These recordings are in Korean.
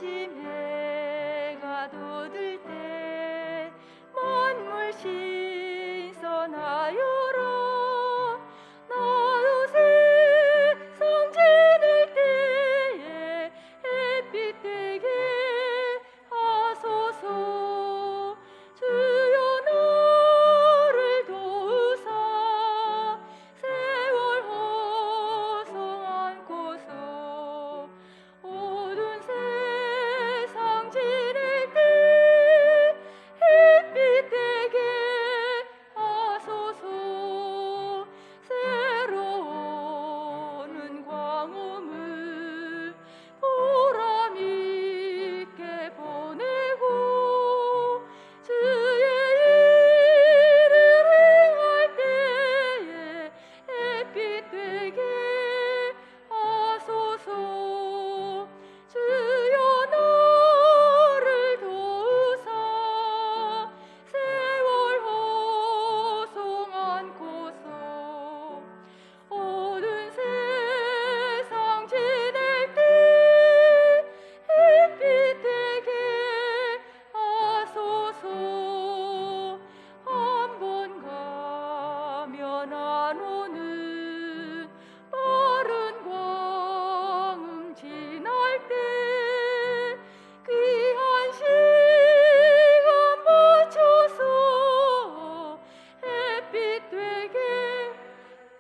아침 해가 돋을 때 만물 신선하여라. 나도 세상 지낼 때에 햇빛 되게 하소서. 주여 나를 도우사 세월 허송 안고서 어두운 세상 지낼 때 햇빛 되게 하소서. 새로운 광음을 보람 있게 보내고 주의 일을 행할 때에 햇빛 되게 하소서. 주여 나를 도우사 세월 허송 안고서 어두운 세상 지낼 때 햇빛 되게 하소서. 한 번 가면 안 오는 빠른 광음 지날 때 귀한 시간 맞춰서 햇빛 되게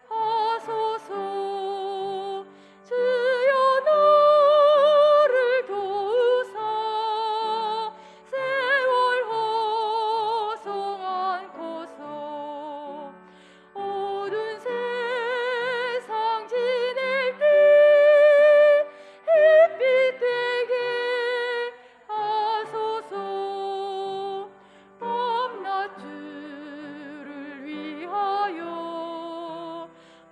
하소서. 주여 나를 도우사 세월 허송 안고서 어두운 세상 지낼 때 햇빛 되게 하소서. 밤낮 주를 위하여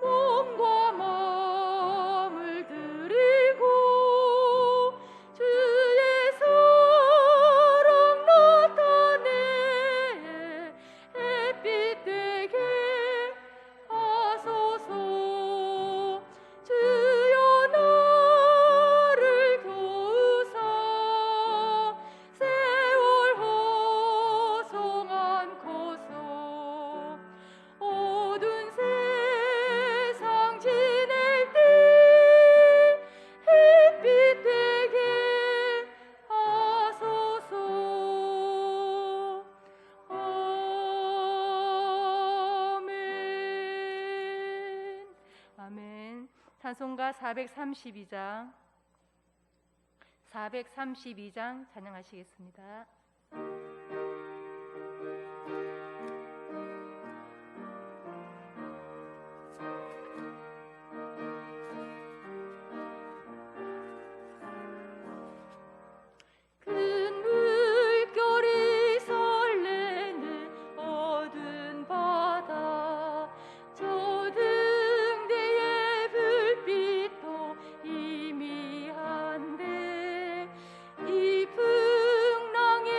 몸과 마음을 드리고 주의 사랑 나타내 햇빛 되게 하소서. 주여 나를 도우사 세월 허송 안고서 어두운 세상 지낼 때 햇빛 되게 하소서. 아멘. 아멘. 찬송가 432장 찬양하시겠습니다. 큰 물결이 설레는 어두운 바다 저 등대의 불빛도 희미한데 이 풍랑에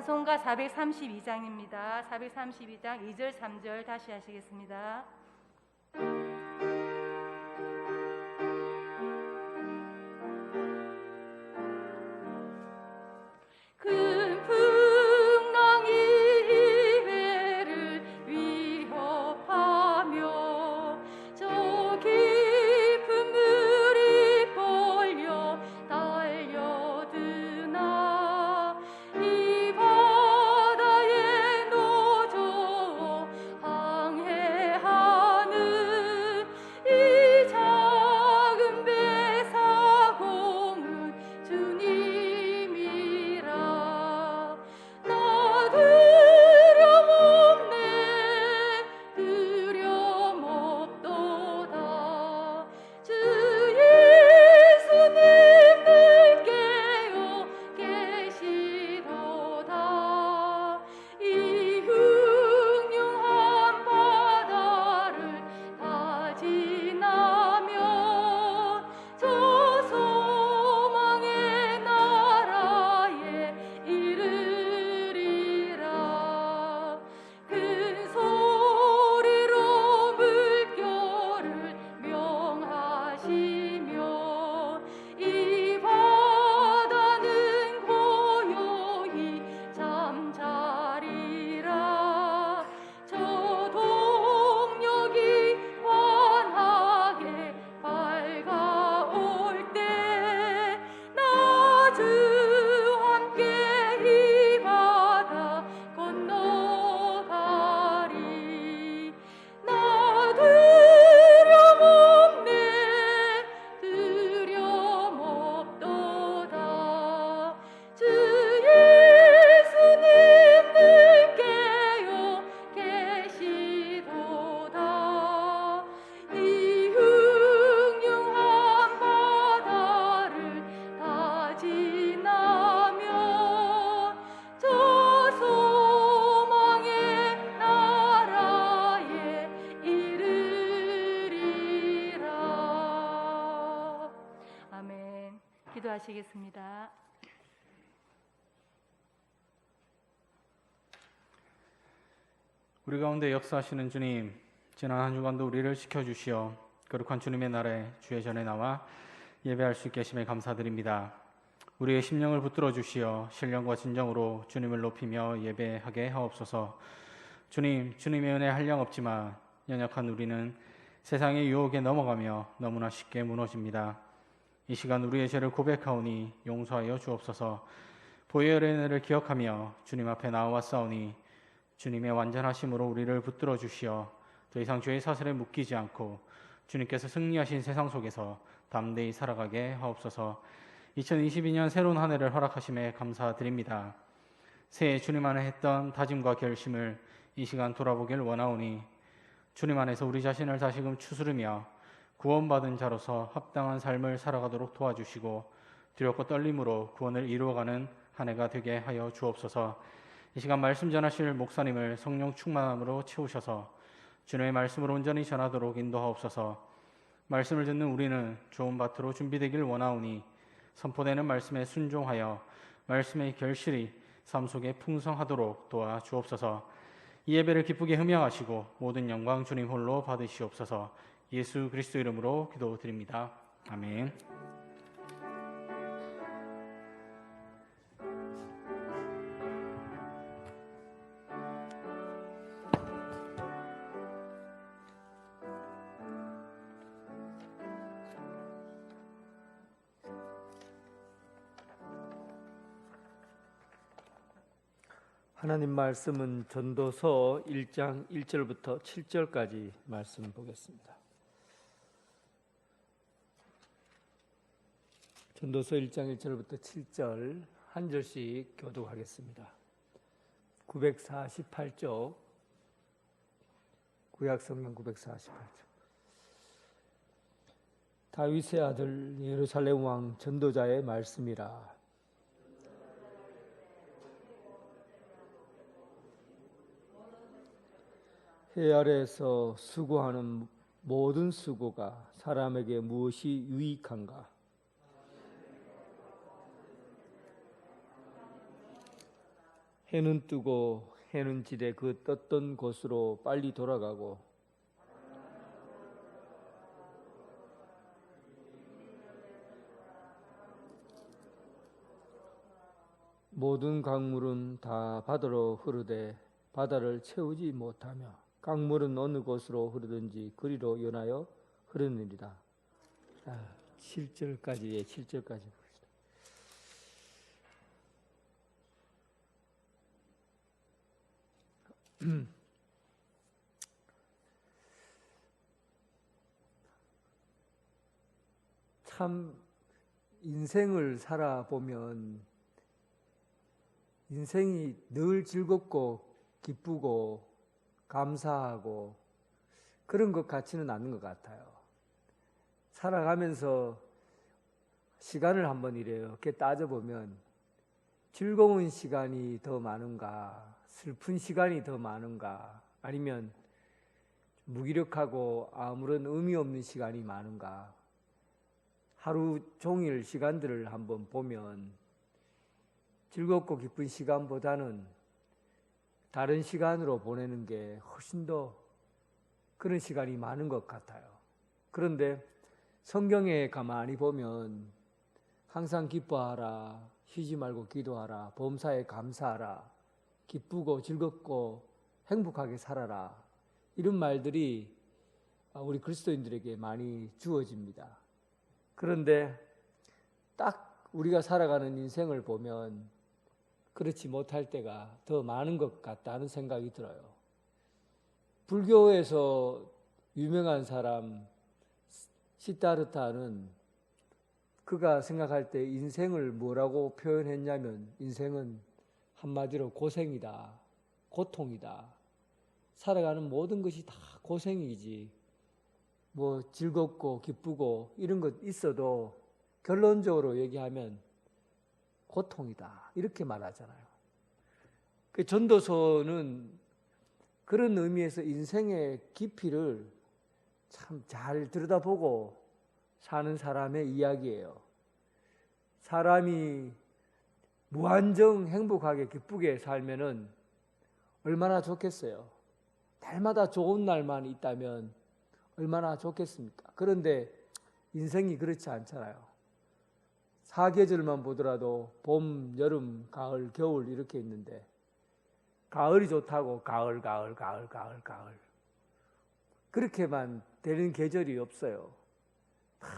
찬송가 432장입니다. 432장 2절 3절 다시 하시겠습니다. 큰 풍랑이 이 배를 위협하며 저 깊은 물이 벌려 달려드나 이 바다에 노조 항해하는 이 작은 배 사공은 주님이라. 나 두려움 없도다. 주 예수님 늘 깨어 계시도다. 이 흉흉한 바다를 다 지나면 저 소망의 나라에 이르리라. 큰 소리로 물결을 명하시며 이 바다는 고요히 잠자리라. 저 동력이 환하게 밝아올 때 나 주 함께 이 바다 건너가리. 나 두려움 없도다. 주 예수님 늘 깨어 계시도다. 이 흉흉한 바다를 다 지나면 저 소망의 나라에 이르리라. 아멘. 기도하시겠습니다. 우리 가운데 역사하시는 주님, 지난 한 주간도 우리를 지켜주시어 거룩한 주님의 날에 주의 전에 나와 예배할 수 있게 하심에 감사드립니다. 우리의 심령을 붙들어 주시어 신령과 진정으로 주님을 높이며 예배하게 하옵소서. 주님, 주님의 은혜 한량없지만 연약한 우리는 세상의 유혹에 넘어가며 너무나 쉽게 무너집니다. 이 시간 우리의 죄를 고백하오니 용서하여 주옵소서. 보혈의 은혜를 기억하며 주님 앞에 나와싸우니 주님의 완전하심으로 우리를 붙들어 주시어 더 이상 죄의 사슬에 묶이지 않고 주님께서 승리하신 세상 속에서 담대히 살아가게 하옵소서. 2022년 새로운 한 해를 허락하심에 감사드립니다. 새해 주님 안에 했던 다짐과 결심을 이 시간 돌아보길 원하오니 주님 안에서 우리 자신을 다시금 추스르며 구원받은 자로서 합당한 삶을 살아가도록 도와주시고 두렵고 떨림으로 구원을 이루어가는 한 해가 되게 하여 주옵소서. 이 시간 말씀 전하실 목사님을 성령 충만함으로 채우셔서 주님의 말씀을 온전히 전하도록 인도하옵소서. 말씀을 듣는 우리는 좋은 밭으로 준비되길 원하오니 선포되는 말씀에 순종하여 말씀의 결실이 삶 속에 풍성하도록 도와주옵소서. 이 예배를 기쁘게 흠양하시고 모든 영광 주님 홀로 받으시옵소서. 예수 그리스도 이름으로 기도드립니다. 아멘. 하나님 말씀은 전도서 1장 1절부터 7절까지 말씀 보겠습니다. 전도서 1장 1절부터 7절 한 절씩 교독하겠습니다. 948쪽, 구약성경 948쪽. 다윗의 아들 예루살렘 왕 전도자의 말씀이라. 해 아래에서 수고하는 모든 수고가 사람에게 무엇이 유익한가? 해는 뜨고 해는 지되 그 떴던 곳으로 빨리 돌아가고 모든 강물은 다 바다로 흐르되 바다를 채우지 못하며 강물은 어느 곳으로 흐르든지 그리로 연하여 흐르느니라. 7절까지 7절까지 봅시다. 참 인생을 살아보면 인생이 늘 즐겁고 기쁘고 감사하고 그런 것 같지는 않은 것 같아요. 살아가면서 시간을 한번 이렇게 따져보면 즐거운 시간이 더 많은가, 슬픈 시간이 더 많은가, 아니면 무기력하고 아무런 의미 없는 시간이 많은가, 하루 종일 시간들을 한번 보면 즐겁고 기쁜 시간보다는 다른 시간으로 보내는 게 훨씬 더 그런 시간이 많은 것 같아요. 그런데 성경에 가만히 보면 항상 기뻐하라, 쉬지 말고 기도하라, 범사에 감사하라, 기쁘고 즐겁고 행복하게 살아라, 이런 말들이 우리 그리스도인들에게 많이 주어집니다. 그런데 딱 우리가 살아가는 인생을 보면 그렇지 못할 때가 더 많은 것 같다는 생각이 들어요. 불교에서 유명한 사람 시다르타는 그가 생각할 때 인생을 뭐라고 표현했냐면 인생은 한마디로 고생이다, 고통이다. 살아가는 모든 것이 다 고생이지. 뭐 즐겁고 기쁘고 이런 것 있어도 결론적으로 얘기하면 고통이다, 이렇게 말하잖아요. 그 전도서는 그런 의미에서 인생의 깊이를 참 잘 들여다보고 사는 사람의 이야기예요. 사람이 무한정 행복하게 기쁘게 살면은 얼마나 좋겠어요. 날마다 좋은 날만 있다면 얼마나 좋겠습니까? 그런데 인생이 그렇지 않잖아요. 사계절만 보더라도 봄, 여름, 가을, 겨울 이렇게 있는데 가을이 좋다고 가을 그렇게만 되는 계절이 없어요.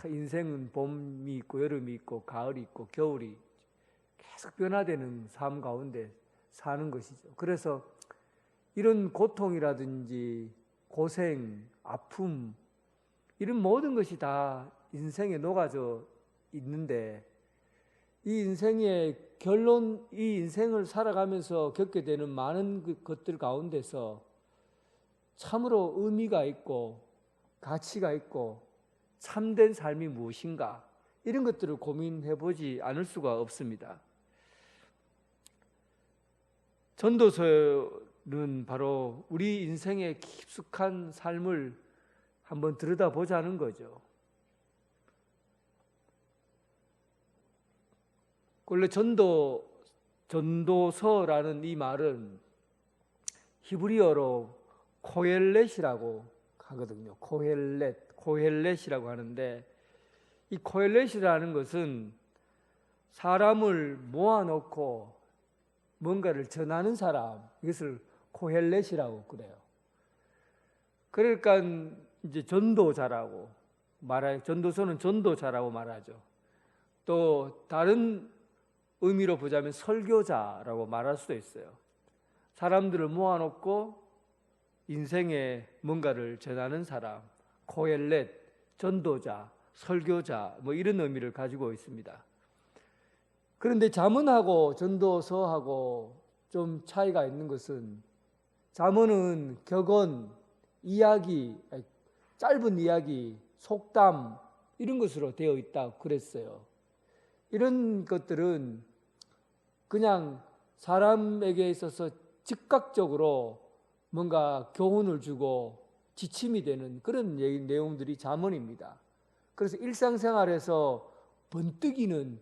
인생은 봄이 있고 여름이 있고 가을이 있고 겨울이 계속 변화되는 삶 가운데 사는 것이죠. 그래서 이런 고통이라든지 고생, 아픔 이런 모든 것이 다 인생에 녹아져 있는데 이 인생의 결론, 이 인생을 살아가면서 겪게 되는 많은 것들 가운데서 참으로 의미가 있고 가치가 있고 참된 삶이 무엇인가, 이런 것들을 고민해 보지 않을 수가 없습니다. 전도서는 바로 우리 인생의 깊숙한 삶을 한번 들여다보자는 거죠. 원래 전도서라는 이 말은 히브리어로 코헬렛이라고 하거든요. 코헬렛이라고 하는데 이 코헬렛이라는 것은 사람을 모아놓고 뭔가를 전하는 사람, 이것을 코헬렛이라고 그래요. 그러니까 이제 전도자라고 말해요. 전도서는 전도자라고 말하죠. 또 다른 의미로 보자면 설교자라고 말할 수도 있어요. 사람들을 모아놓고 인생에 뭔가를 전하는 사람, 코헬렛, 전도자, 설교자, 뭐 이런 의미를 가지고 있습니다. 그런데 잠언하고 전도서하고 좀 차이가 있는 것은 잠언은 격언, 이야기, 짧은 이야기, 속담 이런 것으로 되어 있다고 그랬어요. 이런 것들은 그냥 사람에게 있어서 즉각적으로 뭔가 교훈을 주고 지침이 되는 그런 내용들이 잠언입니다. 그래서 일상생활에서 번뜩이는,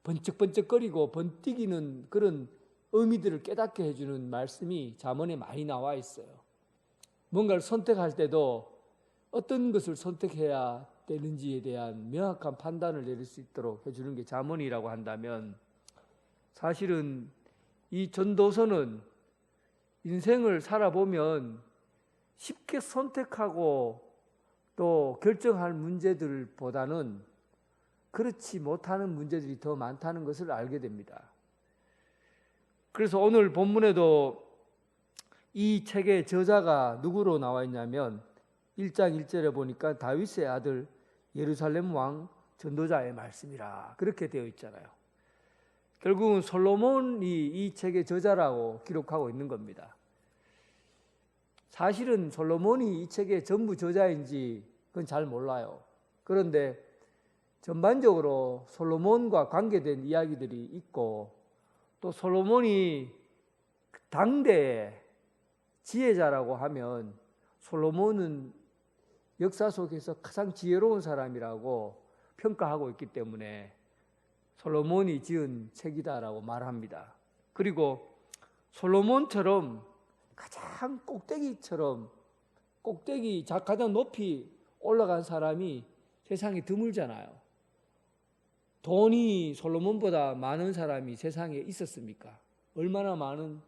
번쩍번쩍거리고 번뜩이는 그런 의미들을 깨닫게 해주는 말씀이 잠언에 많이 나와 있어요. 뭔가를 선택할 때도 어떤 것을 선택해야 되는지에 대한 명확한 판단을 내릴 수 있도록 해주는 게 잠언이라고 한다면, 사실은 이 전도서는 인생을 살아보면 쉽게 선택하고 또 결정할 문제들보다는 그렇지 못하는 문제들이 더 많다는 것을 알게 됩니다. 그래서 오늘 본문에도 이 책의 저자가 누구로 나와 있냐면 1장 1절에 보니까 다윗의 아들 예루살렘 왕 전도자의 말씀이라 그렇게 되어 있잖아요. 결국은 솔로몬이 이 책의 저자라고 기록하고 있는 겁니다. 사실은 솔로몬이 이 책의 전부 저자인지 그건 잘 몰라요. 그런데 전반적으로 솔로몬과 관계된 이야기들이 있고, 또 솔로몬이 당대의 지혜자라고 하면 솔로몬은 역사 속에서 가장 지혜로운 사람이라고 평가하고 있기 때문에 솔로몬이 지은 책이다라고 말합니다. 그리고 솔로몬처럼 가장 꼭대기 가장 높이 올라간 사람이 세상에 드물잖아요. 돈이 솔로몬보다 많은 사람이 세상에 있었습니까? 얼마나 많은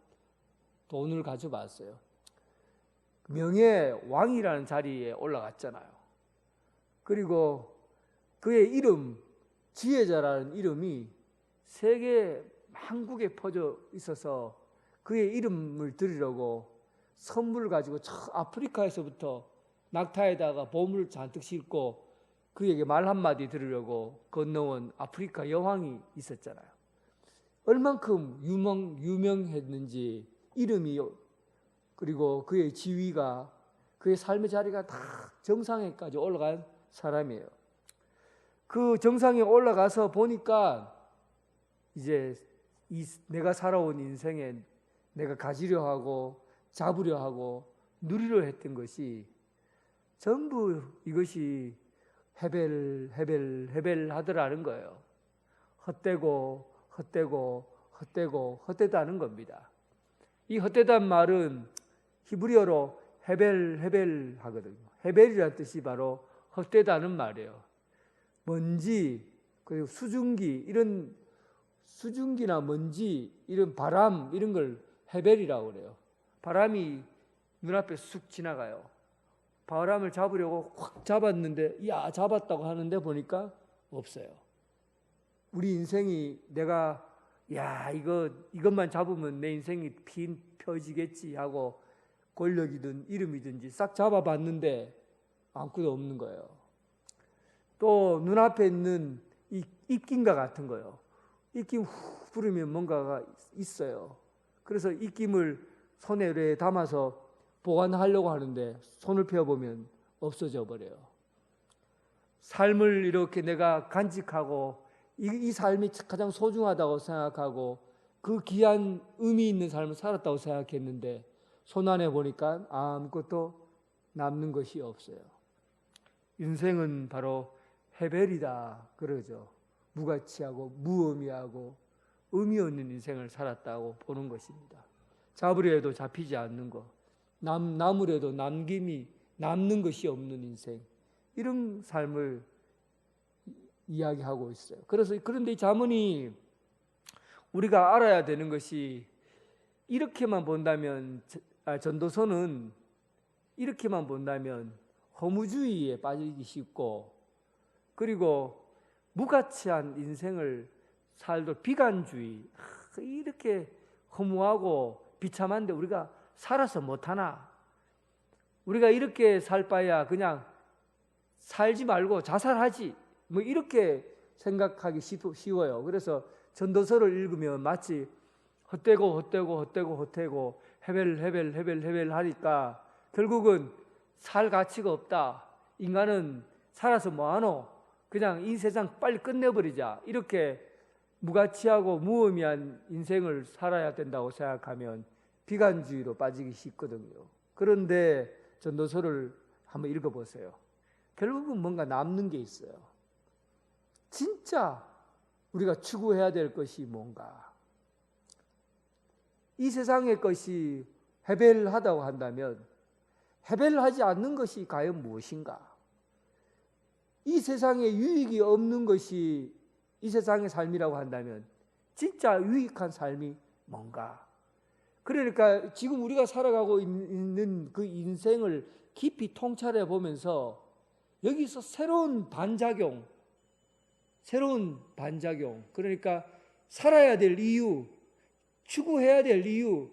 돈을 가져봤어요. 명예 왕이라는 자리에 올라갔잖아요. 그리고 그의 이름, 지혜자라는 이름이 세계 만국에 퍼져 있어서 그의 이름을 들으려고 선물을 가지고 저 아프리카에서부터 낙타에다가 보물을 잔뜩 싣고 그에게 말 한마디 들으려고 건너온 아프리카 여왕이 있었잖아요. 얼만큼 유명했는지 이름이, 그리고 그의 지위가, 그의 삶의 자리가 다 정상에까지 올라간 사람이에요. 그 정상에 올라가서 보니까 이제 내가 살아온 인생에 내가 가지려 하고 잡으려 하고 누리려 했던 것이 전부 이것이 헤벨 하더라는 거예요. 헛되다는 겁니다. 이 헛되다는 말은 히브리어로 헤벨 하거든요. 헤벨이라는 뜻이 바로 헛되다는 말이에요. 먼지, 그리고 수증기나 먼지, 이런 바람, 이런 걸 헤벨이라고 그래요. 바람이 눈앞에 쑥 지나가요. 바람을 잡으려고 확 잡았는데, 잡았다고 하는데 보니까 없어요. 우리 인생이 내가, 이것만 잡으면 내 인생이 펴지겠지 하고 권력이든 이름이든지 싹 잡아봤는데 아무것도 없는 거예요. 또 눈앞에 있는 이 입김과 같은 거예요. 입김 후 부르면 뭔가가 있어요. 그래서 입김을 손에 담아서 보관하려고 하는데 손을 펴보면 없어져 버려요. 삶을 이렇게 내가 간직하고 이 삶이 가장 소중하다고 생각하고 그 귀한 의미 있는 삶을 살았다고 생각했는데 손 안에 보니까 아무것도 남는 것이 없어요. 인생은 바로 헤벨이다 그러죠. 무가치하고 무의미하고 의미 없는 인생을 살았다고 보는 것입니다. 잡으려 해도 잡히지 않는 것, 남으려도 남는 것이 없는 인생, 이런 삶을 이야기하고 있어요. 그런데 이 잠언이 우리가 알아야 되는 것이, 이렇게만 본다면, 전도서는 이렇게만 본다면 허무주의에 빠지기 쉽고, 그리고 무가치한 인생을 살도 비관주의, 이렇게 허무하고 비참한데 우리가 살아서 못하나? 우리가 이렇게 살 바야 그냥 살지 말고 자살하지, 뭐 이렇게 생각하기 쉬워요. 그래서 전도서를 읽으면 마치 헛되고 헤벨 하니까 결국은 살 가치가 없다. 인간은 살아서 뭐하노? 그냥 이 세상 빨리 끝내버리자. 이렇게 무가치하고 무의미한 인생을 살아야 된다고 생각하면 비관주의로 빠지기 쉽거든요. 그런데 전도서를 한번 읽어보세요. 결국은 뭔가 남는 게 있어요. 진짜 우리가 추구해야 될 것이 뭔가. 이 세상의 것이 해벨하다고 한다면 해벨하지 않는 것이 과연 무엇인가? 이 세상에 유익이 없는 것이 이 세상의 삶이라고 한다면 진짜 유익한 삶이 뭔가? 그러니까 지금 우리가 살아가고 있는 그 인생을 깊이 통찰해 보면서 여기서 새로운 반작용, 그러니까 살아야 될 이유, 추구해야 될 이유,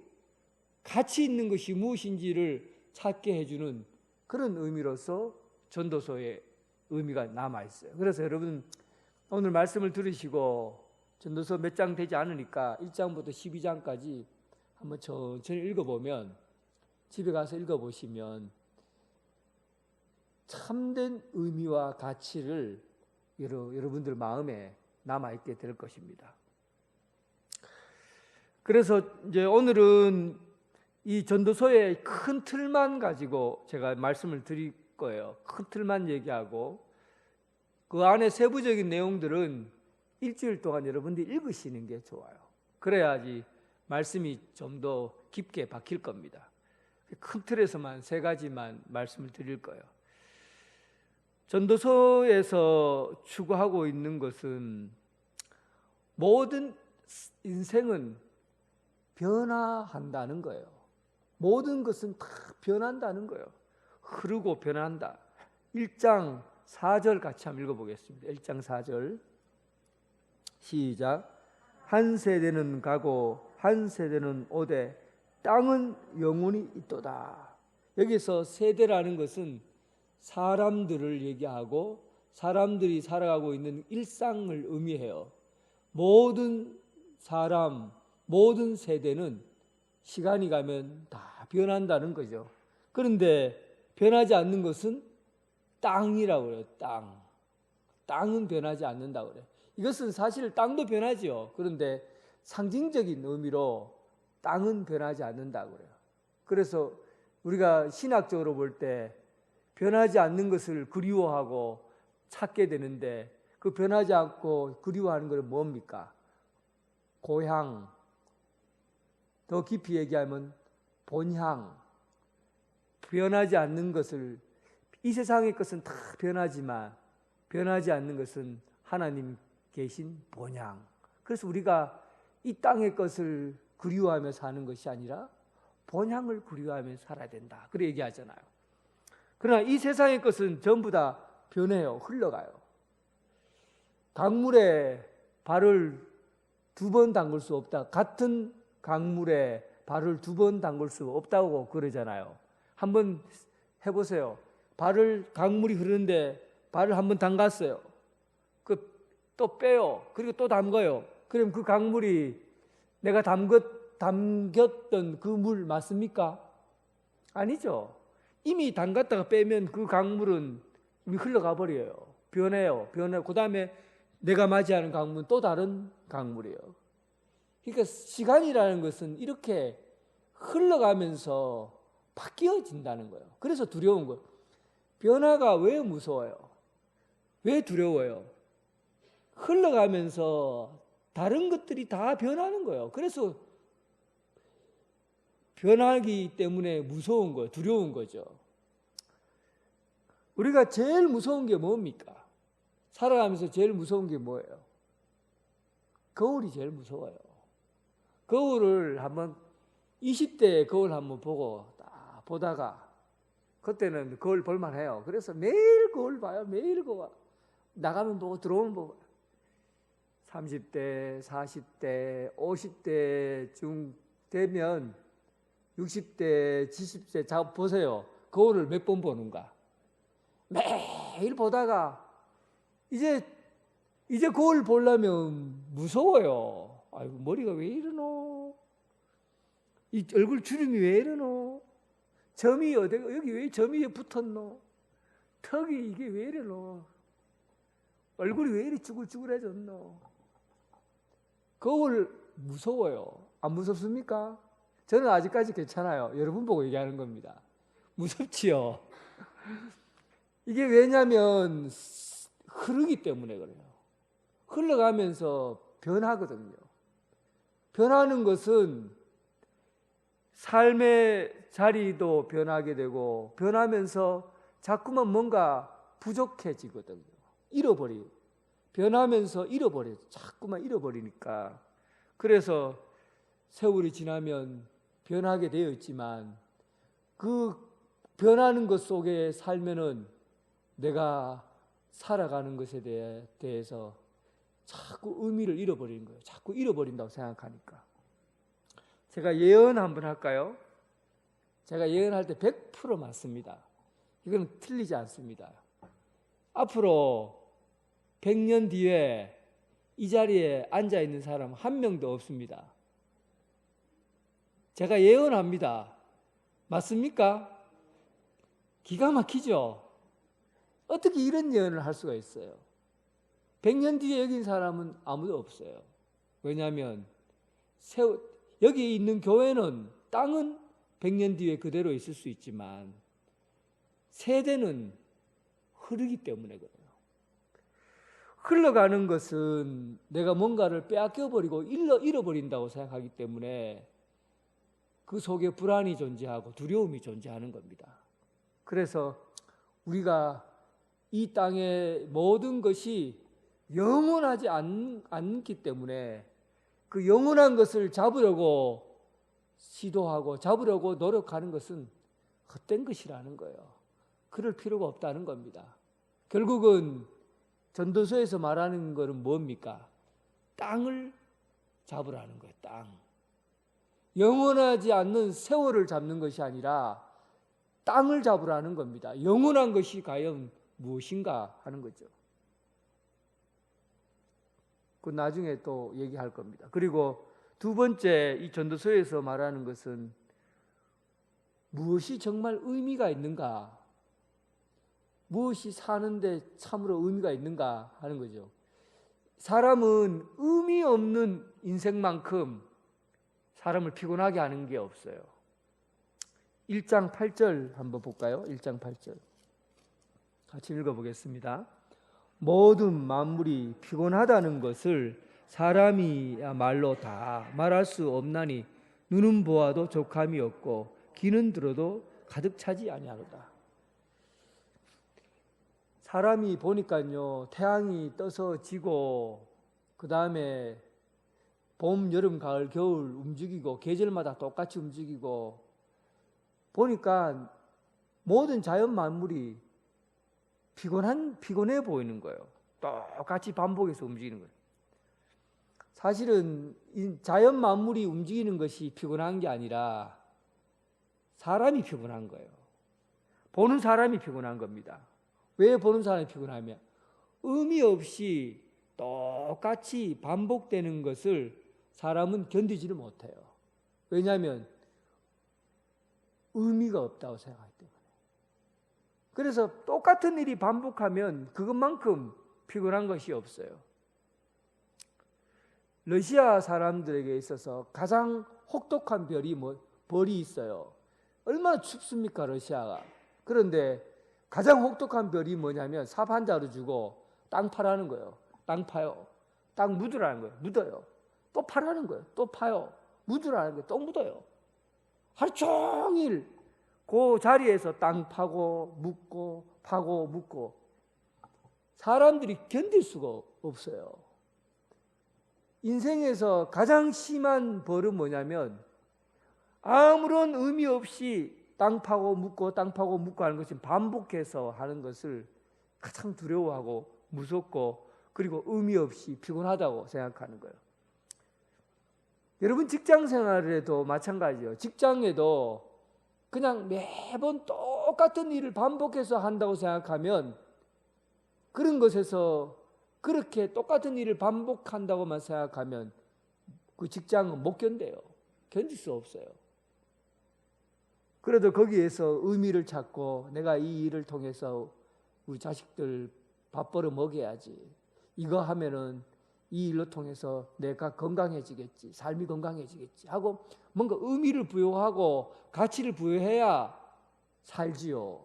가치 있는 것이 무엇인지를 찾게 해주는 그런 의미로서 전도서의 의미가 남아있어요. 그래서 여러분 오늘 말씀을 들으시고 전도서 몇 장 되지 않으니까 1장부터 12장까지 한번 천천히 읽어보면, 집에 가서 읽어보시면 참된 의미와 가치를 여러분들 마음에 남아있게 될 것입니다. 그래서 이제 오늘은 이 전도서의 큰 틀만 가지고 제가 말씀을 드릴 거예요. 큰 틀만 얘기하고 그 안에 세부적인 내용들은 일주일 동안 여러분들이 읽으시는 게 좋아요. 그래야지 말씀이 좀 더 깊게 박힐 겁니다. 큰 틀에서만 세 가지만 말씀을 드릴 거예요. 전도서에서 추구하고 있는 것은 모든 인생은 변화한다는 거예요. 모든 것은 다 변한다는 거예요. 흐르고 변한다. 1장 4절 같이 한번 읽어보겠습니다. 1장 4절 시작. 한 세대는 가고 한 세대는 오되 땅은 영원히 있도다. 여기서 세대라는 것은 사람들을 얘기하고 사람들이 살아가고 있는 일상을 의미해요. 모든 사람, 모든 세대는 시간이 가면 다 변한다는 거죠. 그런데 변하지 않는 것은 땅이라고 그래요. 땅은 변하지 않는다고 그래요. 이것은 사실 땅도 변하지요. 그런데 상징적인 의미로 땅은 변하지 않는다고 그래요. 그래서 우리가 신학적으로 볼 때 변하지 않는 것을 그리워하고 찾게 되는데, 그 변하지 않고 그리워하는 것은 뭡니까? 고향, 더 깊이 얘기하면 본향. 변하지 않는 것을, 이 세상의 것은 다 변하지만 변하지 않는 것은 하나님 계신 본향. 그래서 우리가 이 땅의 것을 그리워하며 사는 것이 아니라 본향을 그리워하며 살아야 된다. 그렇게 얘기하잖아요. 그러나 이 세상의 것은 전부 다 변해요. 흘러가요. 강물에 발을 2번 담글 수 없다. 같은 강물에 발을 2번 담글 수 없다고 그러잖아요. 한번 해보세요. 강물이 흐르는데 발을 한번 담갔어요. 또 빼요. 그리고 또 담가요. 그럼 그 강물이 내가 담겼던 그 물 맞습니까? 아니죠. 이미 담갔다가 빼면 그 강물은 이미 흘러가 버려요. 변해요. 그 다음에 내가 맞이하는 강물은 또 다른 강물이에요. 그러니까 시간이라는 것은 이렇게 흘러가면서 바뀌어진다는 거예요. 그래서 두려운 거예요. 변화가 왜 무서워요? 왜 두려워요? 흘러가면서 다른 것들이 다 변하는 거예요. 그래서 변하기 때문에 무서운 거예요. 두려운 거죠. 우리가 제일 무서운 게 뭡니까? 살아가면서 제일 무서운 게 뭐예요? 거울이 제일 무서워요. 거울을 한번 20대의 거울 한번 보다가 그때는 거울 볼만해요. 그래서 매일 거울 봐요. 매일 거울. 나가면 보고 들어오면 보고. 30대, 40대, 50대쯤 되면 60대, 70대 자 보세요. 거울을 몇 번 보는가? 매일 보다가 이제 거울 보려면 무서워요. 아이고 머리가 왜 이러노? 이 얼굴 주름이 왜 이러노? 점이 여기 왜 점이 붙었노? 턱이 이게 왜 이러노? 얼굴이 왜 이리 쭈글쭈글해졌노? 거울 무서워요. 안 무섭습니까? 저는 아직까지 괜찮아요. 여러분 보고 얘기하는 겁니다. 무섭지요? 이게 왜냐면 흐르기 때문에 그래요. 흘러가면서 변하거든요. 변하는 것은 삶의 자리도 변하게 되고 변하면서 자꾸만 뭔가 부족해지거든요. 잃어버려요. 변하면서 잃어버려요. 자꾸만 잃어버리니까. 그래서 세월이 지나면 변하게 되어 있지만 그 변하는 것 속에 살면은 내가 살아가는 것에 대해서 자꾸 의미를 잃어버리는 거예요. 자꾸 잃어버린다고 생각하니까. 제가 예언 한번 할까요? 제가 예언할 때 100% 맞습니다. 이건 틀리지 않습니다. 앞으로 100년 뒤에 이 자리에 앉아 있는 사람 한 명도 없습니다. 제가 예언합니다. 맞습니까? 기가 막히죠? 어떻게 이런 예언을 할 수가 있어요? 100년 뒤에 여기 있는 사람은 아무도 없어요. 왜냐하면 여기 있는 교회는 땅은 100년 뒤에 그대로 있을 수 있지만 세대는 흐르기 때문에 그래요. 흘러가는 것은 내가 뭔가를 빼앗겨버리고 잃어버린다고 생각하기 때문에 그 속에 불안이 존재하고 두려움이 존재하는 겁니다. 그래서 우리가 이 땅의 모든 것이 영원하지 않기 때문에 그 영원한 것을 잡으려고 시도하고 잡으려고 노력하는 것은 헛된 것이라는 거예요. 그럴 필요가 없다는 겁니다. 결국은 전도서에서 말하는 것은 뭡니까? 땅을 잡으라는 거예요. 땅. 영원하지 않는 세월을 잡는 것이 아니라 땅을 잡으라는 겁니다. 영원한 것이 과연 무엇인가 하는 거죠. 그 나중에 또 얘기할 겁니다. 그리고 두 번째 이 전도서에서 말하는 것은 무엇이 정말 의미가 있는가? 무엇이 사는데 참으로 의미가 있는가 하는 거죠. 사람은 의미 없는 인생만큼 사람을 피곤하게 하는 게 없어요. 1장 8절 한번 볼까요? 1장 8절 같이 읽어보겠습니다. 모든 만물이 피곤하다는 것을 사람이야말로 다 말할 수 없나니 눈은 보아도 족함이 없고 귀는 들어도 가득 차지 아니하로다. 사람이 보니까요, 태양이 떠서 지고 그 다음에 봄, 여름, 가을, 겨울 움직이고 계절마다 똑같이 움직이고 보니까 모든 자연 만물이 피곤해 보이는 거예요. 똑같이 반복해서 움직이는 거예요. 사실은 이 자연 만물이 움직이는 것이 피곤한 게 아니라 사람이 피곤한 거예요. 보는 사람이 피곤한 겁니다. 왜 보는 사람이 피곤하면 의미 없이 똑같이 반복되는 것을 사람은 견디지를 못해요. 왜냐하면 의미가 없다고 생각하기 때문에. 그래서 똑같은 일이 반복하면 그것만큼 피곤한 것이 없어요. 러시아 사람들에게 있어서 가장 혹독한 벌이 있어요. 얼마나 춥습니까, 러시아가. 그런데 가장 혹독한 벌이 뭐냐면 삽 한 자루 주고 땅 파라는 거예요. 땅 파요. 땅 묻으라는 거예요. 묻어요. 또 파라는 거예요. 또 파요. 묻으라는 거예요. 또 묻어요. 하루 종일 그 자리에서 땅 파고 묻고 파고 묻고 사람들이 견딜 수가 없어요. 인생에서 가장 심한 벌은 뭐냐면 아무런 의미 없이 땅 파고 묻고 땅 파고 묻고 하는 것이 반복해서 하는 것을 가장 두려워하고 무섭고 그리고 의미 없이 피곤하다고 생각하는 거예요. 여러분 직장 생활에도 마찬가지예요. 직장에도 그냥 매번 똑같은 일을 반복해서 한다고 생각하면 그런 것에서 그렇게 똑같은 일을 반복한다고만 생각하면 그 직장은 못 견뎌요. 견딜 수 없어요. 그래도 거기에서 의미를 찾고 내가 이 일을 통해서 우리 자식들 밥 벌어 먹여야지. 이거 하면은 이 일로 통해서 내가 건강해지겠지. 삶이 건강해지겠지. 하고 뭔가 의미를 부여하고 가치를 부여해야 살지요.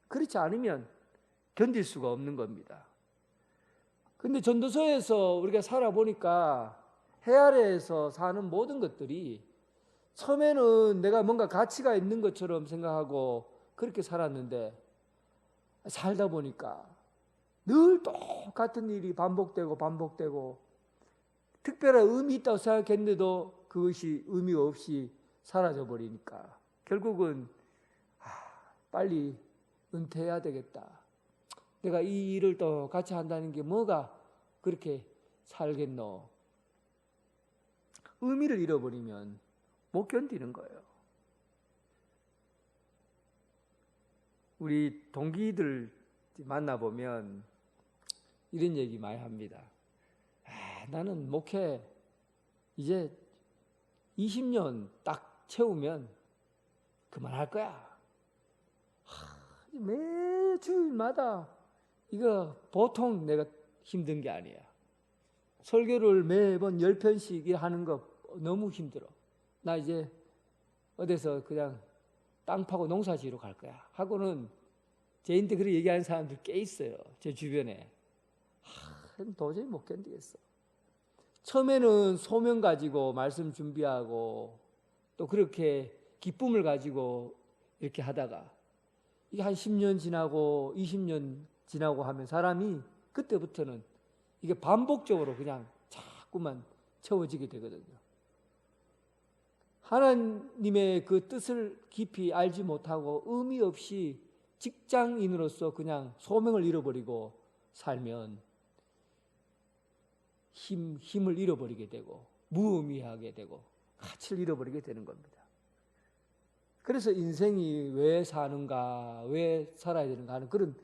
그렇지 않으면 견딜 수가 없는 겁니다. 근데 전도서에서 우리가 살아보니까 해 아래에서 사는 모든 것들이 처음에는 내가 뭔가 가치가 있는 것처럼 생각하고 그렇게 살았는데 살다 보니까 늘 똑같은 일이 반복되고 특별한 의미 있다고 생각했는데도 그것이 의미 없이 사라져 버리니까 결국은 빨리 은퇴해야 되겠다. 내가 이 일을 또 같이 한다는 게 뭐가 그렇게 살겠노? 의미를 잃어버리면 못 견디는 거예요. 우리 동기들 만나보면 이런 얘기 많이 합니다. 나는 목회 이제 20년 딱 채우면 그만할 거야. 매주일마다 이거 보통 내가 힘든 게 아니야. 설교를 매번 10편씩 하는 거 너무 힘들어. 나 이제 어디서 그냥 땅 파고 농사 지으러 갈 거야 하고는 제인데 그렇게 얘기하는 사람들 꽤 있어요. 제 주변에. 도저히 못 견디겠어. 처음에는 소명 가지고 말씀 준비하고 또 그렇게 기쁨을 가지고 이렇게 하다가 이게 한 10년 지나고 20년 지나고 하면 사람이 그때부터는 이게 반복적으로 그냥 자꾸만 채워지게 되거든요. 하나님의 그 뜻을 깊이 알지 못하고 의미 없이 직장인으로서 그냥 소명을 잃어버리고 살면 힘을 잃어버리게 되고 무의미하게 되고 가치를 잃어버리게 되는 겁니다. 그래서 인생이 왜 사는가, 왜 살아야 되는가 하는 그런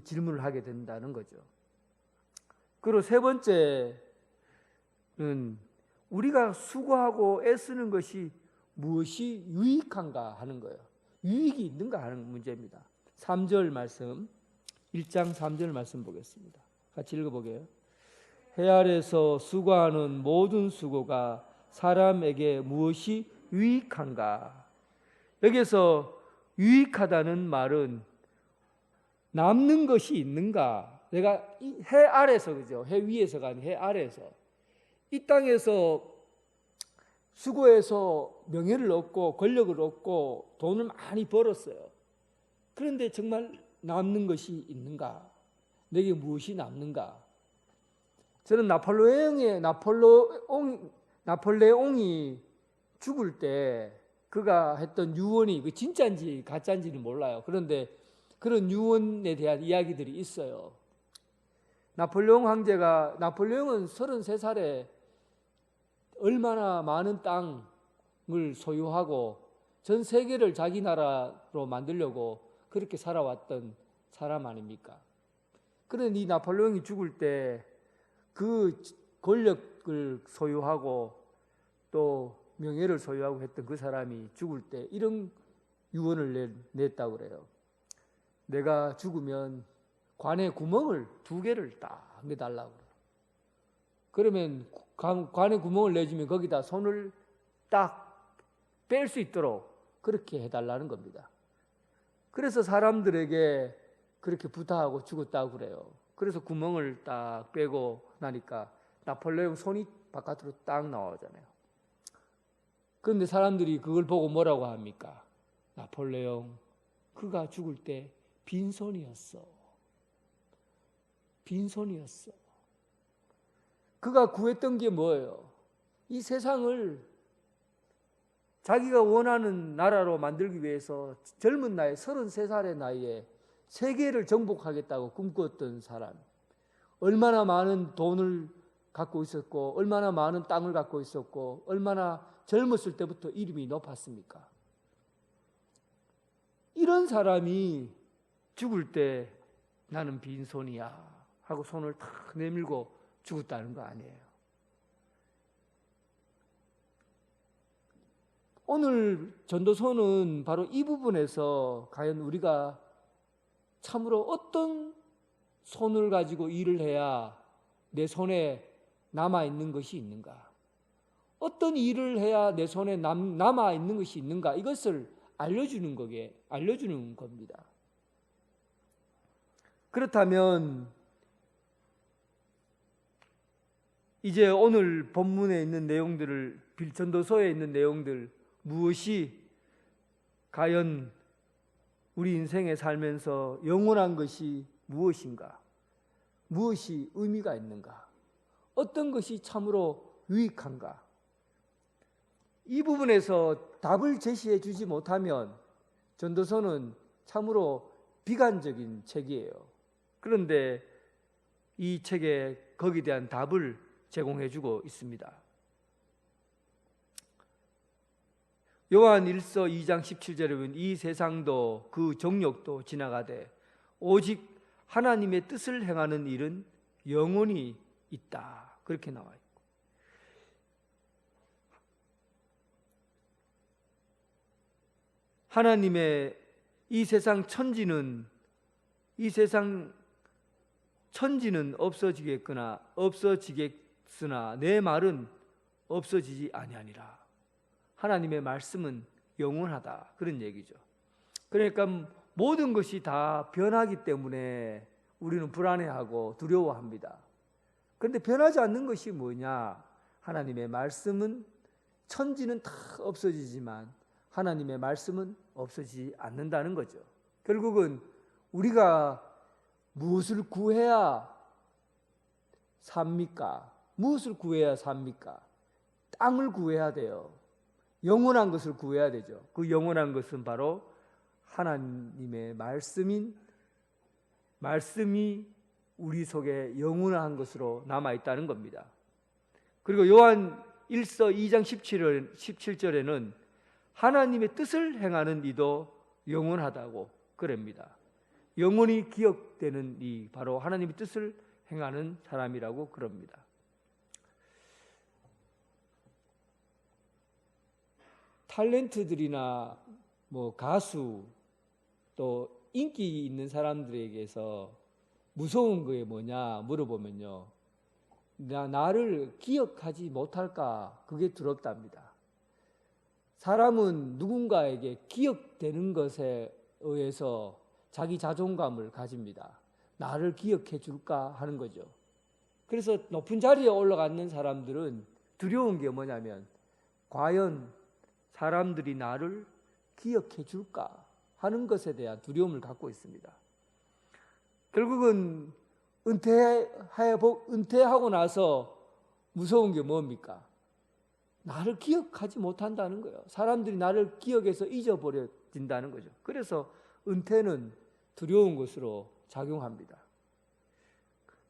질문을 하게 된다는 거죠. 그리고 세 번째는 우리가 수고하고 애쓰는 것이 무엇이 유익한가 하는 거예요. 유익이 있는가 하는 문제입니다. 3절 말씀, 1장 3절 말씀 보겠습니다. 같이 읽어보게요. 해 아래서 수고하는 모든 수고가 사람에게 무엇이 유익한가? 여기서 유익하다는 말은 남는 것이 있는가? 내가 해 아래서, 그죠? 해 위에서가 아니라 해 아래에서 이 땅에서 수고해서 명예를 얻고 권력을 얻고 돈을 많이 벌었어요. 그런데 정말 남는 것이 있는가? 내게 무엇이 남는가? 저는 나폴레옹이 죽을 때 그가 했던 유언이 그 진짜인지 가짜인지는 몰라요. 그런데 그런 유언에 대한 이야기들이 있어요. 나폴레옹은 33살에 얼마나 많은 땅을 소유하고 전 세계를 자기 나라로 만들려고 그렇게 살아왔던 사람 아닙니까? 그런데 이 나폴레옹이 죽을 때 그 권력을 소유하고 또 명예를 소유하고 했던 그 사람이 죽을 때 이런 유언을 냈다고 그래요. 내가 죽으면 관에 구멍을 2개를 딱 내달라고 그래요. 그러면 관에 구멍을 내주면 거기다 손을 딱 뺄 수 있도록 그렇게 해달라는 겁니다. 그래서 사람들에게 그렇게 부탁하고 죽었다고 그래요. 그래서 구멍을 딱 빼고 나니까 나폴레옹 손이 바깥으로 딱 나오잖아요. 그런데 사람들이 그걸 보고 뭐라고 합니까? 나폴레옹, 그가 죽을 때 빈손이었어. 빈손이었어. 그가 구했던 게 뭐예요? 이 세상을 자기가 원하는 나라로 만들기 위해서 젊은 나이 33살의 나이에 세계를 정복하겠다고 꿈꾸었던 사람, 얼마나 많은 돈을 갖고 있었고 얼마나 많은 땅을 갖고 있었고 얼마나 젊었을 때부터 이름이 높았습니까? 이런 사람이 죽을 때 나는 빈손이야 하고 손을 탁 내밀고 죽었다는 거 아니에요. 오늘 전도서는 바로 이 부분에서 과연 우리가 참으로 어떤 손을 가지고 일을 해야 내 손에 남아있는 것이 있는가? 어떤 일을 해야 내 손에 남아있는 것이 있는가? 이것을 알려주는 겁니다. 그렇다면 이제 오늘 본문에 있는 내용들을, 전도서에 있는 내용들 무엇이 과연 우리 인생에 살면서 영원한 것이 무엇인가? 무엇이 의미가 있는가? 어떤 것이 참으로 유익한가? 이 부분에서 답을 제시해 주지 못하면 전도서는 참으로 비관적인 책이에요. 그런데 이 책에 거기에 대한 답을 제공해 주고 있습니다. 요한 1서 2장 17절에 보면 이 세상도 그 정욕도 지나가되 오직 하나님의 뜻을 행하는 일은 영원히 있다. 그렇게 나와 있고, 하나님의 이 세상 천지는 없어지겠거나 없어지겠으나 내 말은 없어지지 아니하니라. 하나님의 말씀은 영원하다. 그런 얘기죠. 그러니까 모든 것이 다 변하기 때문에 우리는 불안해하고 두려워합니다. 그런데 변하지 않는 것이 뭐냐? 하나님의 말씀은, 천지는 다 없어지지만 하나님의 말씀은 없어지지 않는다는 거죠. 결국은 우리가 무엇을 구해야 삽니까? 무엇을 구해야 삽니까? 땅을 구해야 돼요. 영원한 것을 구해야 되죠. 그 영원한 것은 바로 하나님의 말씀이 우리 속에 영원한 것으로 남아있다는 겁니다. 그리고 요한 1서 2장 17절에는 하나님의 뜻을 행하는 이도 영원하다고 그럽니다. 영원히 기억되는 이 바로 하나님의 뜻을 행하는 사람이라고 그럽니다. 탤런트들이나 가수 또 인기 있는 사람들에게서 무서운 게 뭐냐 물어보면요, 나를 기억하지 못할까, 그게 두렵답니다. 사람은 누군가에게 기억되는 것에 의해서 자기 자존감을 가집니다. 나를 기억해 줄까 하는 거죠. 그래서 높은 자리에 올라가는 사람들은 두려운 게 뭐냐면 과연 사람들이 나를 기억해 줄까 하는 것에 대한 두려움을 갖고 있습니다. 결국은 은퇴하고 나서 무서운 게 뭡니까? 나를 기억하지 못한다는 거예요. 사람들이 나를 기억해서 잊어버려진다는 거죠. 그래서 은퇴는 두려운 것으로 작용합니다.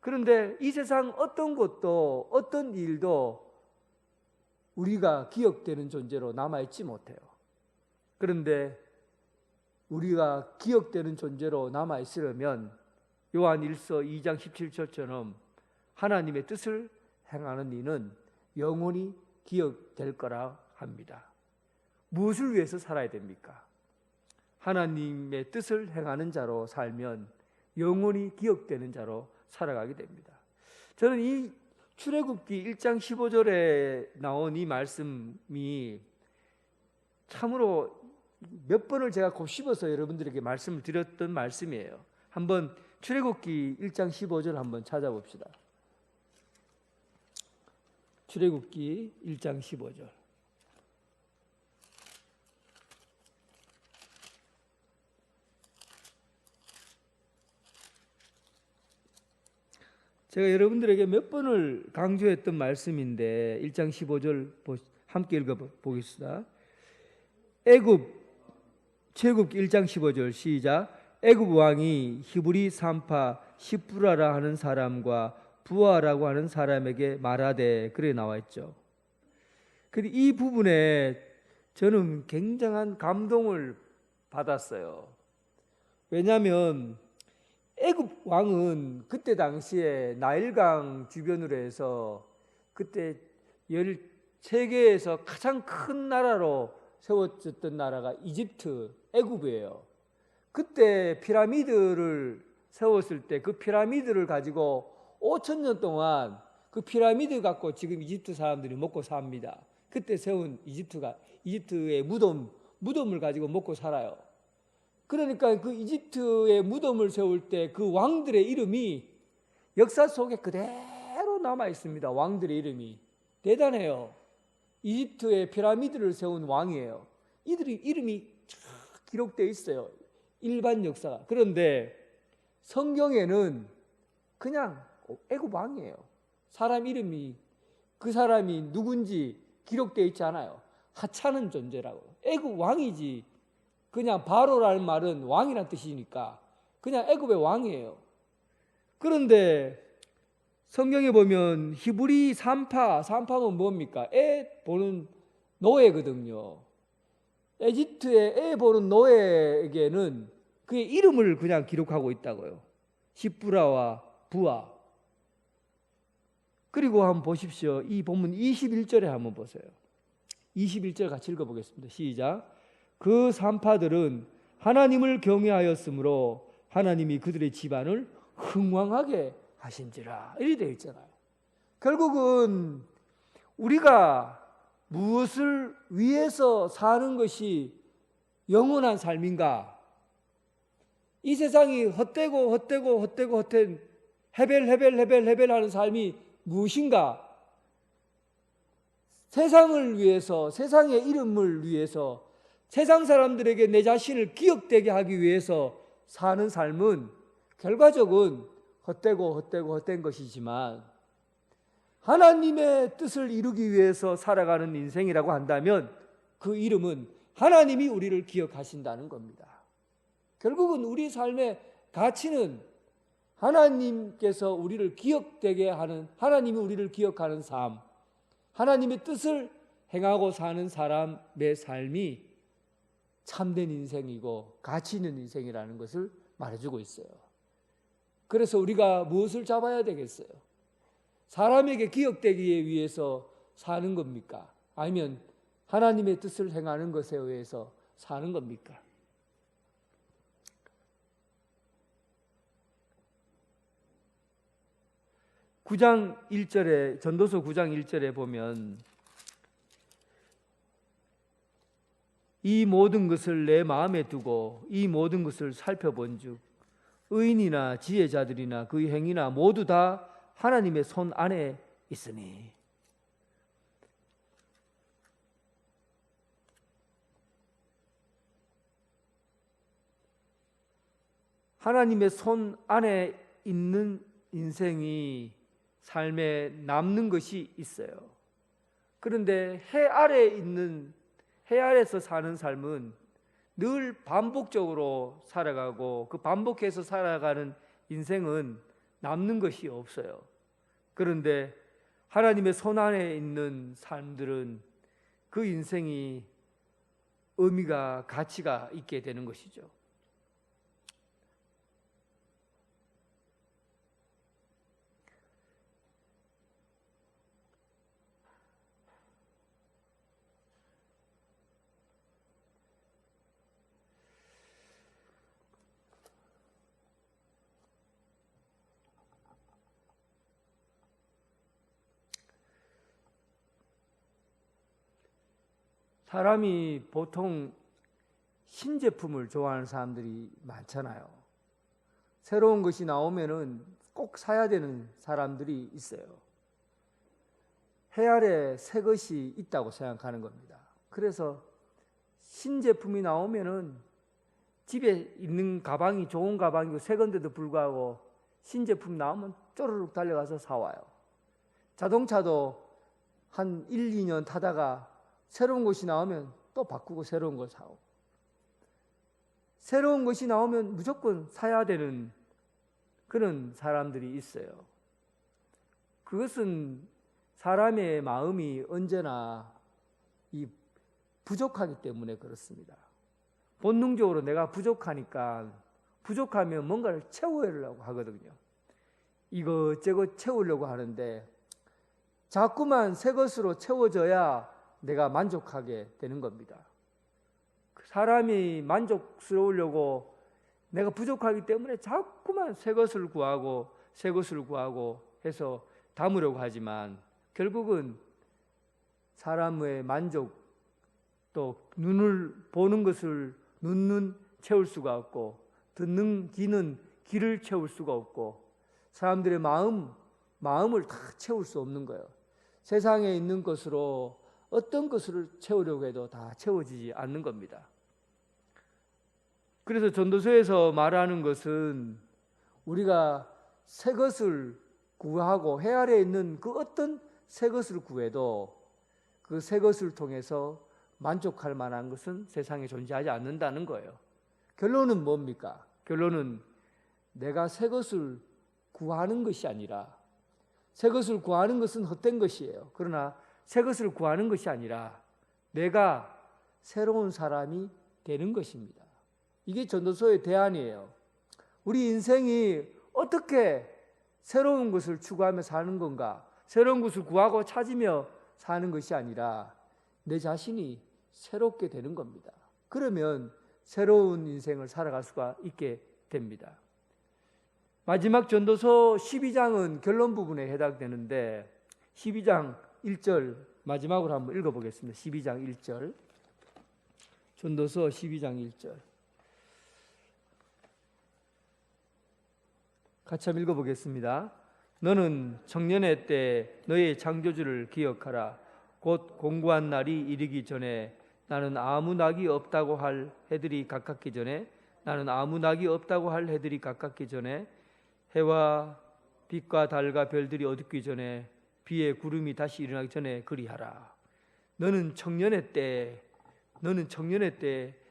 그런데 이 세상 어떤 것도 어떤 일도 우리가 기억되는 존재로 남아있지 못해요. 그런데 우리가 기억되는 존재로 남아있으려면 요한 1서 2장 17절처럼 하나님의 뜻을 행하는 이는 영원히 기억될 거라 합니다. 무엇을 위해서 살아야 됩니까? 하나님의 뜻을 행하는 자로 살면 영원히 기억되는 자로 살아가게 됩니다. 저는 이 출애굽기 1장 15절에 나온 이 말씀이 참으로 몇 번을 제가 곱씹어서 여러분들에게 말씀을 드렸던 말씀이에요. 한번 출애굽기 1장 15절 한번 찾아봅시다. 출애굽기 1장 15절. 제가 여러분들에게 몇 번을 강조했던 말씀인데 1장 15절 함께 읽어보겠습니다. 출애굽기 1장 15절 시작. 애굽 왕이 히브리 산파 시프라라 하는 사람과 부하라고 하는 사람에게 말하되, 그래 나와 있죠. 근데 이 부분에 저는 굉장한 감동을 받았어요. 왜냐하면 애굽 왕은 그때 당시에 나일강 주변으로 해서 그때 13개에서 가장 큰 나라로 세워졌던 나라가 이집트, 애굽이에요. 그때 피라미드를 세웠을 때 그 피라미드를 가지고 5,000년 동안 그 피라미드 갖고 지금 이집트 사람들이 먹고 삽니다. 그때 세운 이집트의 무덤을 가지고 먹고 살아요. 그러니까 그 이집트의 무덤을 세울 때 그 왕들의 이름이 역사 속에 그대로 남아 있습니다. 왕들의 이름이 대단해요. 이집트의 피라미드를 세운 왕이에요. 이들이 이름이 쫙 기록되어 있어요. 일반 역사가. 그런데 성경에는 그냥 애굽 왕이에요. 사람 이름이 그 사람이 누군지 기록되어 있지 않아요. 하찮은 존재라고. 애굽 왕이지. 그냥 바로라는 말은 왕이라는 뜻이니까 그냥 애굽의 왕이에요. 그런데 성경에 보면 히브리 산파는 뭡니까? 애 보는 노예거든요. 에집트의 애 보는 노예에게는 그의 이름을 그냥 기록하고 있다고요. 시프라와 부아. 그리고 한번 보십시오. 이 본문 21절에 한번 보세요. 21절 같이 읽어보겠습니다. 시작. 그 산파들은 하나님을 경외하였으므로 하나님이 그들의 집안을 흥왕하게 하신지라. 이렇게 되어 있잖아요. 결국은 우리가 무엇을 위해서 사는 것이 영원한 삶인가? 이 세상이 헛된 헤벨 하는 삶이 무엇인가? 세상을 위해서, 세상의 이름을 위해서, 세상 사람들에게 내 자신을 기억되게 하기 위해서 사는 삶은 결과적은 헛된 것이지만 하나님의 뜻을 이루기 위해서 살아가는 인생이라고 한다면 그 이름은 하나님이 우리를 기억하신다는 겁니다. 결국은 우리 삶의 가치는 하나님께서 우리를 기억되게 하는, 하나님이 우리를 기억하는 삶, 하나님의 뜻을 행하고 사는 사람의 삶이 참된 인생이고 가치 있는 인생이라는 것을 말해주고 있어요. 그래서 우리가 무엇을 잡아야 되겠어요? 사람에게 기억되기 위해서 사는 겁니까? 아니면 하나님의 뜻을 행하는 것에 의해서 사는 겁니까? 전도서 9장 1절에 보면 이 모든 것을 내 마음에 두고 이 모든 것을 살펴본즉 의인이나 지혜자들이나 그의 행위나 모두 다 하나님의 손 안에 있으니. 하나님의 손 안에 있는 인생이 삶에 남는 것이 있어요. 그런데 해 아래에서 사는 삶은 늘 반복적으로 살아가고 그 반복해서 살아가는 인생은 남는 것이 없어요. 그런데 하나님의 손 안에 있는 삶들은 그 인생이 의미가, 가치가 있게 되는 것이죠. 사람이 보통 신제품을 좋아하는 사람들이 많잖아요. 새로운 것이 나오면은 꼭 사야 되는 사람들이 있어요. 해 아래 새 것이 있다고 생각하는 겁니다. 그래서 신제품이 나오면은 집에 있는 가방이 좋은 가방이고 새 건데도 불구하고 신제품 나오면 쪼르륵 달려가서 사와요. 자동차도 한 1, 2년 타다가 새로운 것이 나오면 또 바꾸고 새로운 걸 사고, 새로운 것이 나오면 무조건 사야 되는 그런 사람들이 있어요. 그것은 사람의 마음이 언제나 이 부족하기 때문에 그렇습니다. 본능적으로 내가 부족하니까, 부족하면 뭔가를 채우려고 하거든요. 이것저것 채우려고 하는데 자꾸만 새 것으로 채워져야 내가 만족하게 되는 겁니다. 사람이 만족스러우려고 내가 부족하기 때문에 자꾸만 새 것을 구하고 해서 담으려고 하지만 결국은 사람의 만족, 또 눈을 보는 것을 눈은 채울 수가 없고 듣는 귀는 귀를 채울 수가 없고 사람들의 마음을 다 채울 수 없는 거예요. 세상에 있는 것으로 어떤 것을 채우려고 해도 다 채워지지 않는 겁니다. 그래서 전도서에서 말하는 것은 우리가 새 것을 구하고 해 아래에 있는 그 어떤 새 것을 구해도 그 새 것을 통해서 만족할 만한 것은 세상에 존재하지 않는다는 거예요. 결론은 뭡니까? 결론은 내가 새 것을 구하는 것이 아니라, 새 것을 구하는 것은 헛된 것이에요. 그러나 새 것을 구하는 것이 아니라 내가 새로운 사람이 되는 것입니다. 이게 전도서의 대안이에요. 우리 인생이 어떻게 새로운 것을 추구하며 사는 건가? 새로운 것을 구하고 찾으며 사는 것이 아니라 내 자신이 새롭게 되는 겁니다. 그러면 새로운 인생을 살아갈 수가 있게 됩니다. 마지막 전도서 12장은 결론 부분에 해당되는데 12장 1절 마지막으로 한번 읽어보겠습니다. 12장 1절 전도서 12장 1절 같이 한번 읽어보겠습니다. 너는 청년의 때 너의 창조주를 기억하라. 곧 공고한 날이 이르기 전에 나는 아무 낙이 없다고 할 해들이 가깝기 전에 나는 아무 낙이 없다고 할 해들이 가깝기 전에 해와 빛과 달과 별들이 어둡기 전에 비에 구름이 다시 일어나기 전에 그리하라. 너는 청년의 때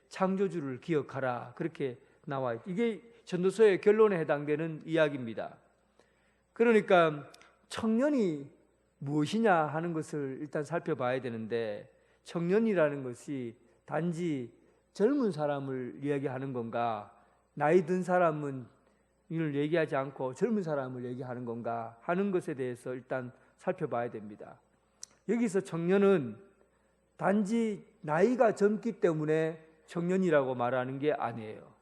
창조주를 기억하라. 그렇게 나와요. 이게 전도서의 결론에 해당되는 이야기입니다. 그러니까 청년이 무엇이냐 하는 것을 일단 살펴봐야 되는데 청년이라는 것이 단지 젊은 사람을 이야기하는 건가, 나이 든 사람은 이를 얘기하지 않고 젊은 사람을 얘기하는 건가 하는 것에 대해서 일단 살펴봐야 됩니다. 여기서 청년은 단지 나이가 젊기 때문에 청년이라고 말하는 게 아니에요.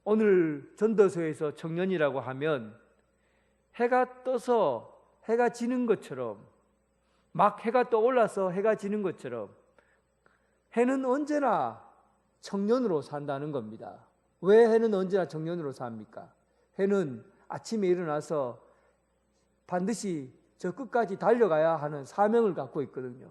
오늘 전도서에서 청년이라고 하면 해가 떠서 해가 지는 것처럼, 막 해가 떠올라서 해가 지는 것처럼 해는 언제나 청년으로 산다는 겁니다. 왜 해는 언제나 청년으로 삽니까? 해는 아침에 일어나서 반드시 저 끝까지 달려가야 하는 사명을 갖고 있거든요.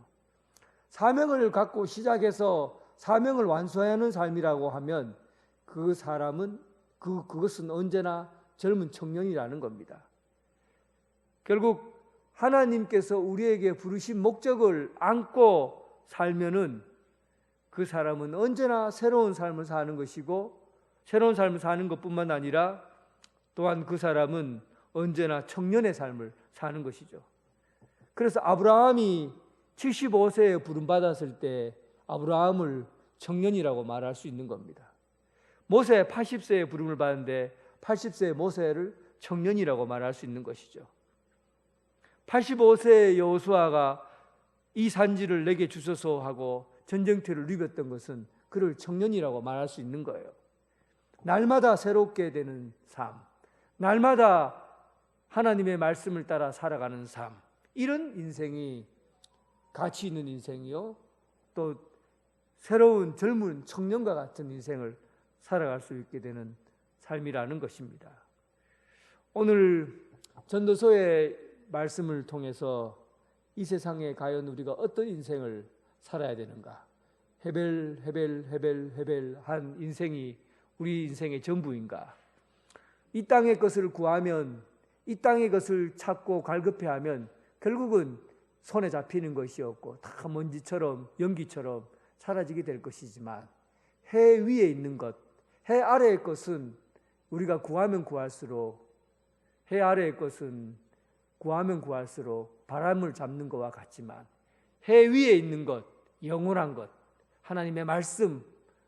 사명을 갖고 시작해서 사명을 완수해야 하는 삶이라고 하면 그 사람은 그것은 언제나 젊은 청년이라는 겁니다. 결국 하나님께서 우리에게 부르신 목적을 안고 살면은 그 사람은 언제나 새로운 삶을 사는 것이고, 새로운 삶을 사는 것뿐만 아니라 또한 그 사람은 언제나 청년의 삶을 사는 것이죠. 그래서 아브라함이 75세에 부름받았을 때 아브라함을 청년이라고 말할 수 있는 겁니다. 모세 80세에 부름을 받는데 80세의 모세를 청년이라고 말할 수 있는 것이죠. 85세의 여호수아가 이 산지를 내게 주소서 하고 전쟁터를 누볐던 것은 그를 청년이라고 말할 수 있는 거예요. 날마다 새롭게 되는 삶, 날마다 하나님의 말씀을 따라 살아가는 삶, 이런 인생이 가치 있는 인생이요, 또 새로운 젊은 청년과 같은 인생을 살아갈 수 있게 되는 삶이라는 것입니다. 오늘 전도서의 말씀을 통해서 이 세상에 과연 우리가 어떤 인생을 살아야 되는가, 헤벨한 인생이 우리 인생의 전부인가, 이 땅의 것을 구하면, 이 땅의 것을 찾고 갈급해하면 결국은 손에 잡히는 것이 없고 다 먼지처럼 연기처럼 사라지게 될 것이지만, 해 위에 있는 것, 해 아래의 것은 우리가 구하면 구할수록, 해 아래의 것은 구하면 구할수록 바람을 잡는 것과 같지만, 해 위에 있는 것, 영원한 것, 하나님의 말씀,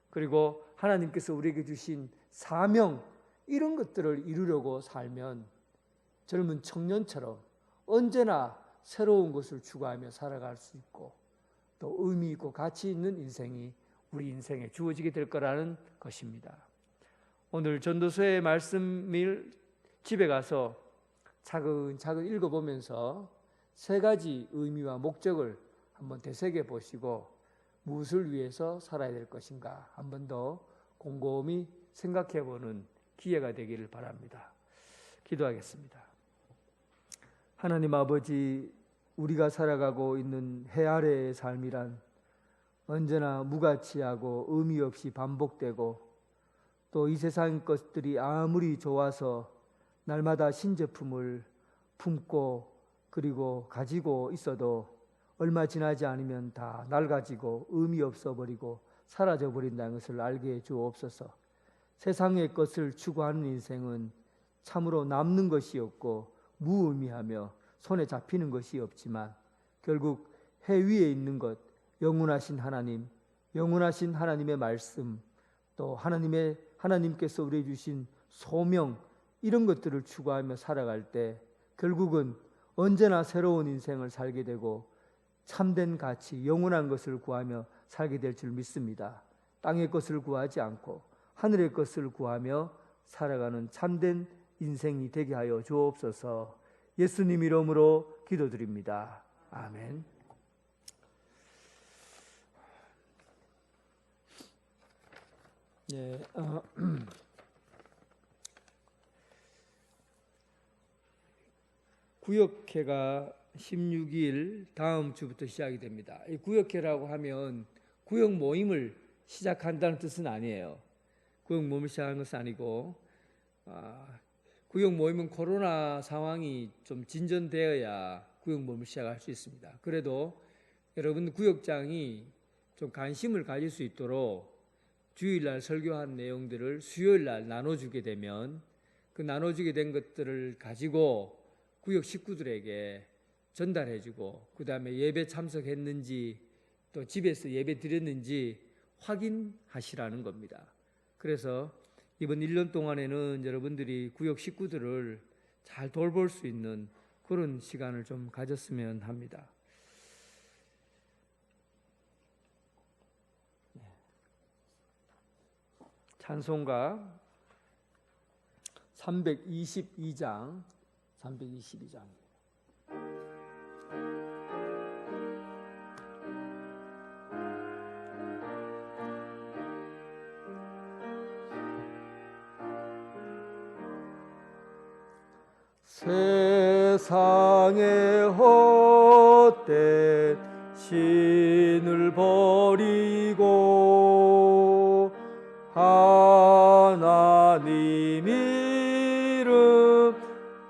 그리고 하나님께서 우리에게 주신 사명, 이런 것들을 이루려고 살면 젊은 청년처럼 언제나 새로운 것을 추구하며 살아갈 수 있고, 또 의미 있고 가치 있는 인생이 우리 인생에 주어지게 될 거라는 것입니다. 오늘 전도서의 말씀을 집에 가서 차근차근 읽어보면서 세 가지 의미와 목적을 한번 되새겨 보시고 무엇을 위해서 살아야 될 것인가 한 번 더 곰곰이 생각해 보는 기회가 되기를 바랍니다. 기도하겠습니다. 하나님 아버지, 우리가 살아가고 있는 해 아래의 삶이란 언제나 무가치하고 의미 없이 반복되고 또 이 세상 것들이 아무리 좋아서 날마다 신제품을 품고 그리고 가지고 있어도 얼마 지나지 않으면 다 낡아지고 의미 없어 버리고 사라져 버린다는 것을 알게 해 주옵소서. 세상의 것을 추구하는 인생은 참으로 남는 것이 없고 무의미하며 손에 잡히는 것이 없지만 결국 해 위에 있는 것, 영원하신 하나님, 영원하신 하나님의 말씀, 또 하나님께서 우리에게 주신 소명, 이런 것들을 추구하며 살아갈 때 결국은 언제나 새로운 인생을 살게 되고 참된 가치, 영원한 것을 구하며 살게 될 줄 믿습니다. 땅의 것을 구하지 않고 하늘의 것을 구하며 살아가는 참된 인생이 되게 하여 주옵소서. 예수님 이름으로 기도드립니다. 아멘. 네, 구역회가 16일 다음 주부터 시작이 됩니다. 이 구역회라고 하면 구역 모임을 시작한다는 뜻은 아니에요. 구역 모임을 시작하는 것은 아니고 구역 모임은 코로나 상황이 좀 진전되어야 구역 모임을 시작할 수 있습니다. 그래도 여러분 구역장이 좀 관심을 가질 수 있도록 주일날 설교한 내용들을 수요일날 나눠주게 되면 그 나눠주게 된 것들을 가지고 구역 식구들에게 전달해주고 그 다음에 예배 참석했는지 또 집에서 예배 드렸는지 확인하시라는 겁니다. 그래서 이번 1년 동안에는 여러분들이 구역 식구들을 잘 돌볼 수 있는 그런 시간을 좀 가졌으면 합니다. 찬송가 322장 세상의 헛된 신을 버리고 하나님 이름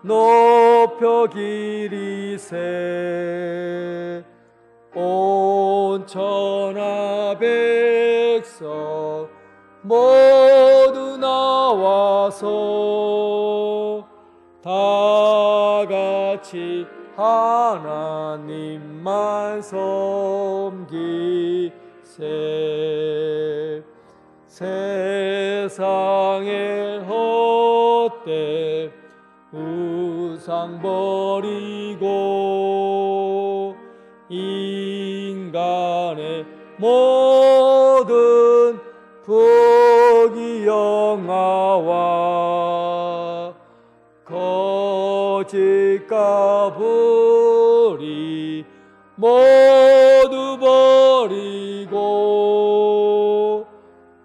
높여 기리세 온 천하 백성 모두 나와서 다 같이 하나님만 섬기세 세상의 헛된 우상 버리고 인간의 모든 부귀영화와 거짓과 불의 모두 버리고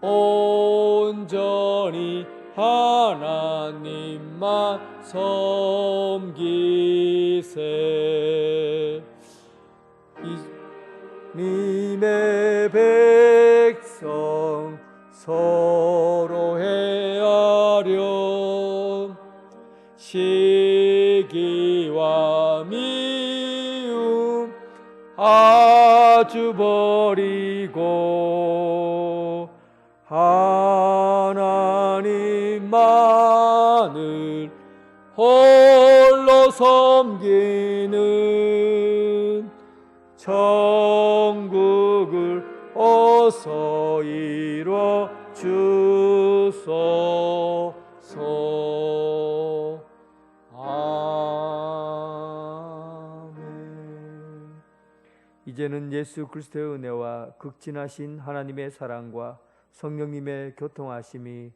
온전히 하나님만 섬기세 님의 백성 서로 헤아려 시기와 미움 아주 버리고 하나님만을 홀로 섬기는 천국을 어서 이루어 주소서. 아멘. 이제는 예수 그리스도의 은혜와 극진하신 하나님의 사랑과 성령님의 교통하심이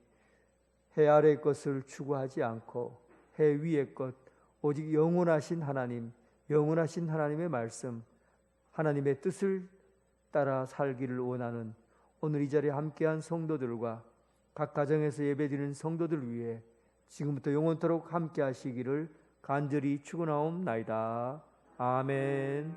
해 아래 것을 추구하지 않고 해 위의 것 오직 영원하신 하나님, 영원하신 하나님의 말씀, 하나님의 뜻을 따라 살기를 원하는 오늘 이 자리에 함께한 성도들과 각 가정에서 예배드리는 성도들 위해 지금부터 영원토록 함께 하시기를 간절히 축원하옵나이다. 아멘.